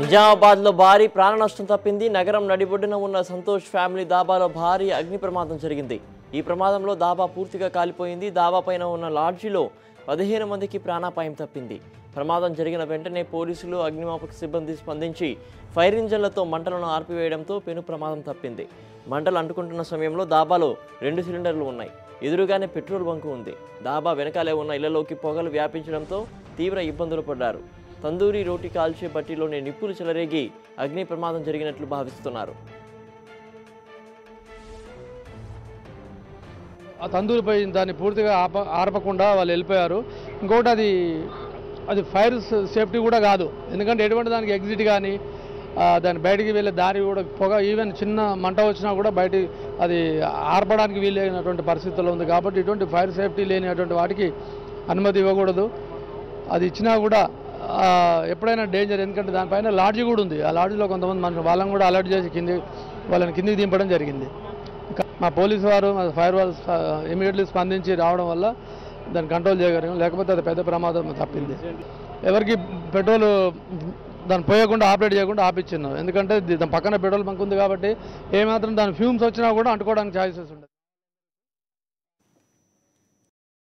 నిజామాబాద్లో భారీ ప్రాణ నష్టం తప్పింది. నగరం నడిబొడ్డున ఉన్న సంతోష్ ఫ్యామిలీ దాబాలో భారీ అగ్ని ప్రమాదం జరిగింది. ఈ ప్రమాదంలో దాబా పూర్తిగా కాలిపోయింది. దాబా పైన ఉన్న లాడ్జిలో 15 మందికి ప్రాణాపాయం తప్పింది. ప్రమాదం జరిగిన వెంటనే పోలీసులు, అగ్నిమాపక సిబ్బంది స్పందించి ఫైర్ ఇంజన్లతో మంటలను ఆర్పివేయడంతో పెను ప్రమాదం తప్పింది. మంటలు అంటుకుంటున్న సమయంలో దాబాలో 2 సిలిండర్లు ఉన్నాయి. ఎదురుగానే పెట్రోల్ బంకు ఉంది. దాబా వెనకాలే ఉన్న ఇళ్లలోకి పొగలు వ్యాపించడంతో తీవ్ర ఇబ్బందులు పడ్డారు. తందూరి రోటి కాల్చే బట్టీలోని నిప్పులు చెలరేగి అగ్ని ప్రమాదం జరిగినట్లు భావిస్తున్నారు. ఆ తందూరిపై దాన్ని పూర్తిగా ఆర్పకుండా వాళ్ళు వెళ్ళిపోయారు. ఇంకొకటి అది ఫైర్ సేఫ్టీ కూడా కాదు. ఎందుకంటే ఎటువంటి దానికి ఎగ్జిట్ కానీ దాని బయటికి వెళ్ళే దారి కూడా పొగ, ఈవెన్ చిన్న మంట వచ్చినా కూడా బయట అది ఆర్పడానికి వీలైనటువంటి పరిస్థితుల్లో ఉంది. కాబట్టి ఇటువంటి ఫైర్ సేఫ్టీ లేనిటువంటి వాటికి అనుమతి ఇవ్వకూడదు. అది ఇచ్చినా కూడా ఎప్పుడైనా డేంజర్. ఎందుకంటే దానిపైన లాడ్జీ కూడా ఉంది. ఆ లాడ్జీలో కొంతమంది మనుషులు వాళ్ళని కూడా అలర్ట్ చేసి వాళ్ళని కిందికి దింపడం జరిగింది. మా పోలీసు వారు, మా ఫైర్ వాళ్ళు ఇమీడియట్లీ స్పందించి రావడం వల్ల దాన్ని కంట్రోల్ చేయగలిగాం. లేకపోతే అది పెద్ద ప్రమాదం తప్పింది. ఎవరికి పెట్రోల్ దాన్ని పోయకుండా ఆపరేట్ చేయకుండా ఆపిచ్చిన్నాం. ఎందుకంటే దాని పక్కన పెట్రోల్ బంక్ ఉంది కాబట్టి ఏమాత్రం దాని ఫ్యూమ్స్ వచ్చినా కూడా అంటుకోవడానికి ఛాన్సెస్ ఉండదు.